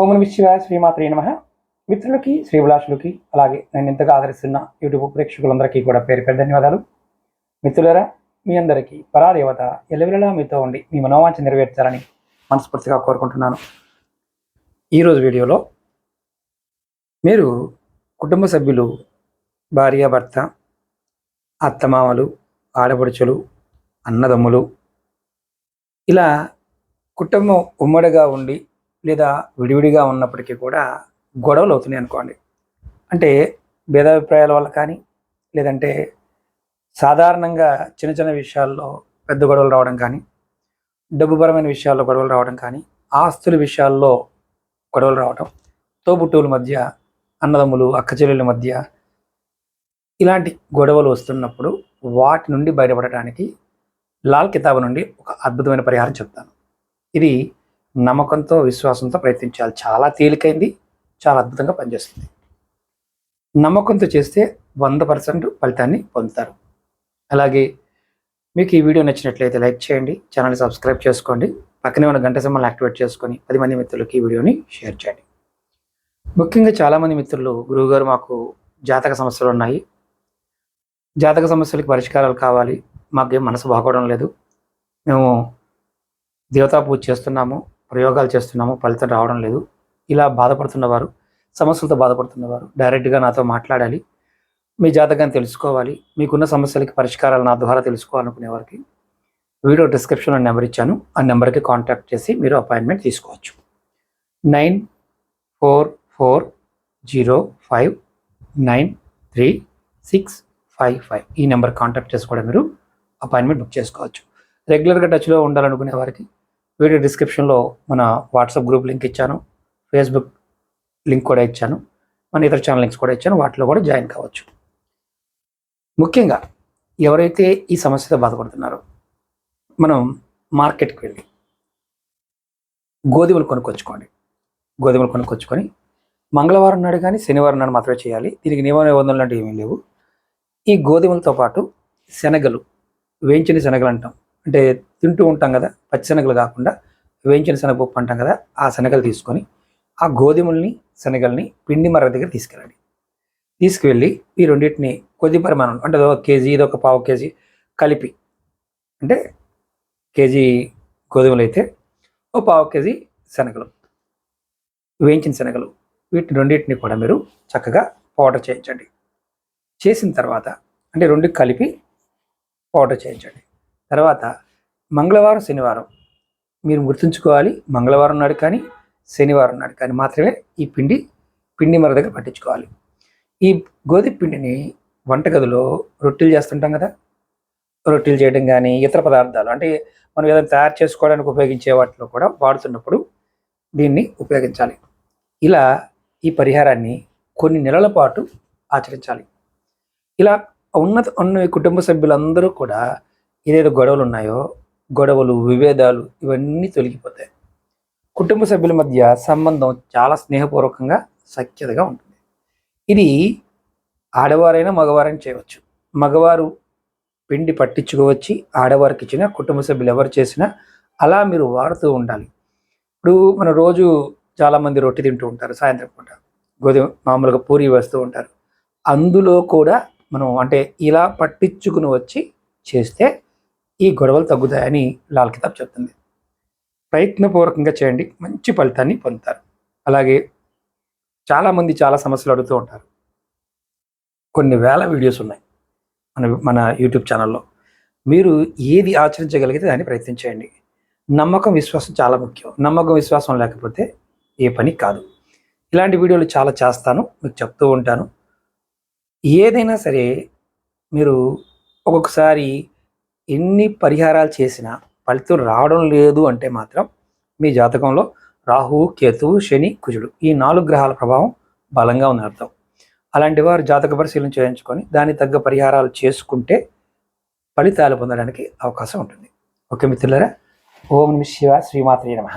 ఓం నమః శివాయ శ్రీమాత్రే నమః. మిత్రులకి శ్రీభిలాషులకి అలాగే నేను ఇంతగా ఆదరిస్తున్న యూట్యూబ్ ప్రేక్షకులందరికీ కూడా పేరు పేరు ధన్యవాదాలు. మిత్రులారా, మీ అందరికీ పరాదేవత ఎల్లవెల్లలా మీతో ఉండి మీ మనోవాంఛ నెరవేర్చాలని మనస్ఫూర్తిగా కోరుకుంటున్నాను. ఈరోజు వీడియోలో మీరు కుటుంబ సభ్యులు, భార్య భర్త, అత్తమామలు, ఆడపడుచులు, అన్నదమ్ములు, ఇలా కుటుంబం ఉమ్మడిగా ఉండి లేదా విడివిడిగా ఉన్నప్పటికీ కూడా గొడవలు అవుతున్నాయి అనుకోండి. అంటే భేదాభిప్రాయాల వల్ల కానీ, లేదంటే సాధారణంగా చిన్న చిన్న విషయాల్లో పెద్ద గొడవలు రావడం కానీ, డబ్బుపరమైన విషయాల్లో గొడవలు రావడం కానీ, ఆస్తుల విషయాల్లో గొడవలు రావడం, తోబుట్టువుల మధ్య, అన్నదమ్ములు, అక్క చెల్లెళ్ళ మధ్య ఇలాంటి గొడవలు వస్తున్నప్పుడు వాటి నుండి బయటపడటానికి లాల్ కితాబ్ నుండి ఒక అద్భుతమైన పరిహారం చెప్తాను. ఇది నమ్మకంతో, విశ్వాసంతో ప్రయత్నించాలి. చాలా తేలికైంది, చాలా అద్భుతంగా పనిచేస్తుంది. నమ్మకంతో చేస్తే 100% ఫలితాన్ని పొందుతారు. అలాగే మీకు ఈ వీడియో నచ్చినట్లయితే లైక్ చేయండి, ఛానల్ని సబ్స్క్రైబ్ చేసుకోండి, పక్కనే ఉన్న గంట సింబల్ని యాక్టివేట్ చేసుకొని 10 మంది మిత్రులకి ఈ వీడియోని షేర్ చేయండి. ముఖ్యంగా చాలామంది మిత్రులు, గురువుగారు మాకు జాతక సమస్యలు ఉన్నాయి, జాతక సమస్యలకి పరిష్కారాలు కావాలి, మాకేం మనసు బాగోవడం లేదు, మేము దేవతా పూజ చేస్తున్నాము, ప్రయోగాలు చేస్తున్నాము, ఫలితం రావడం లేదు, ఇలా బాధపడుతున్నవారు, సమస్యలతో బాధపడుతున్నవారు డైరెక్ట్గా నాతో మాట్లాడాలి, మీ జాతకాన్ని తెలుసుకోవాలి, మీకున్న సమస్యలకి పరిష్కారాలు నా ద్వారా తెలుసుకోవాలనుకునే వారికి వీడియో డిస్క్రిప్షన్లో నెంబర్ ఇచ్చాను. ఆ నెంబర్కి కాంటాక్ట్ చేసి మీరు అపాయింట్మెంట్ తీసుకోవచ్చు. 9440593655 ఈ నెంబర్ కాంటాక్ట్ చేసి కూడా మీరు అపాయింట్మెంట్ బుక్ చేసుకోవచ్చు. రెగ్యులర్గా టచ్లో ఉండాలనుకునే వారికి వీడియో డిస్క్రిప్షన్లో మన వాట్సాప్ గ్రూప్ లింక్ ఇచ్చాను, ఫేస్బుక్ లింక్ కూడా ఇచ్చాను, మన ఇతర ఛానల్ లింక్స్ కూడా ఇచ్చాను, వాటిలో కూడా జాయిన్ కావచ్చు. ముఖ్యంగా ఎవరైతే ఈ సమస్యతో బాధపడుతున్నారో, మనం మార్కెట్కి వెళ్ళి గోధుమలు కొనుక్కొచ్చుకోండి. గోధుమలు కొనుక్కొచ్చుకొని మంగళవారం నాడు కానీ శనివారం నాడు మాత్రమే చేయాలి. దీనికి నియమ నిబంధనలు లాంటివి ఏమీ లేవు. ఈ గోధుమలతో పాటు శనగలు, వేయించిన శనగలు అంటాం, అంటే తింటూ ఉంటాం కదా, పచ్చి శనగలు కాకుండా వేయించిన శనగపప్పు అంటాం కదా, ఆ శనగలు తీసుకొని ఆ గోధుమల్ని, శనగల్ని పిండి మర్ర దగ్గర తీసుకెళ్ళండి. తీసుకువెళ్ళి ఈ రెండింటిని కొద్ది పరిమాణం, అంటే 1 కేజీ, ఇది ఒక పావు కేజీ కలిపి, అంటే కేజీ గోధుమలు అయితే ఒక పావు కేజీ శనగలు, వేయించిన శనగలు, వీటిని రెండింటిని కూడా మీరు చక్కగా పౌడర్ చేయించండి. చేసిన తర్వాత అంటే రెండు కలిపి పౌడర్ చేయించండి. తర్వాత మంగళవారం, శనివారం మీరు గుర్తుంచుకోవాలి, మంగళవారం నాడు కానీ శనివారం నాడు కానీ మాత్రమే ఈ పిండి మర దగ్గర పట్టించుకోవాలి. ఈ గోధుమ పిండిని వంటగదిలో రొట్టెలు చేస్తుంటాం కదా, రొట్టెలు చేయడం కానీ ఇతర పదార్థాలు, అంటే మనం ఏదైనా తయారు చేసుకోవడానికి ఉపయోగించే వాటిలో కూడా వాడుతున్నప్పుడు దీన్ని ఉపయోగించాలి. ఇలా ఈ పరిహారాన్ని కొన్ని నెలల పాటు ఆచరించాలి. ఇలా ఉన్న కుటుంబ సభ్యులందరూ కూడా ఏదైతే గొడవలు ఉన్నాయో, గొడవలు, విభేదాలు ఇవన్నీ తొలగిపోతాయి. కుటుంబ సభ్యుల మధ్య సంబంధం చాలా స్నేహపూర్వకంగా, సఖ్యతగా ఉంటుంది. ఇది ఆడవారైనా మగవారైనా చేయవచ్చు. మగవారు పిండి పట్టించుకోవచ్చు, ఆడవారికి ఇచ్చిన కుటుంబ సభ్యులు ఎవరు చేసినా అలా మీరు వాడుతూ ఉండాలి. ఇప్పుడు మన రోజు చాలామంది రొట్టె తింటూ ఉంటారు, సాయంత్రం పూట గోధుమ మామూలుగా పూరి వేస్తూ ఉంటారు. అందులో కూడా మనం అంటే ఇలా పట్టించుకుని వచ్చి చేస్తే ఈ గొడవలు తగ్గుతాయని లాల్ కితాబ్ చెప్తుంది. ప్రయత్నపూర్వకంగా చేయండి, మంచి ఫలితాన్ని పొందుతారు. అలాగే చాలామంది చాలా సమస్యలు అడుగుతూ ఉంటారు. కొన్ని వేల వీడియోస్ ఉన్నాయి మన యూట్యూబ్ ఛానల్లో. మీరు ఏది ఆచరించగలిగితే దాన్ని ప్రయత్నించేయండి. నమ్మకం, విశ్వాసం చాలా ముఖ్యం. నమ్మకం, విశ్వాసం లేకపోతే ఏ పని కాదు. ఇలాంటి వీడియోలు చాలా చేస్తాను, మీకు చెప్తూ ఉంటాను. ఏదైనా సరే మీరు ఒక్కొక్కసారి ఎన్ని పరిహారాలు చేసినా ఫలితం రావడం లేదు అంటే మాత్రం మీ జాతకంలో రాహువు, కేతువు, శని, కుజుడు ఈ 4 గ్రహాల ప్రభావం బలంగా ఉంది అర్థం. అలాంటి వారు జాతక పరిశీలన చేయించుకొని దానికి తగ్గ పరిహారాలు చేసుకుంటే ఫలితాలు పొందడానికి అవకాశం ఉంటుంది. ఓకే మిత్రులారా, ఓం నమః శివాయ శ్రీమాత్రే నమః.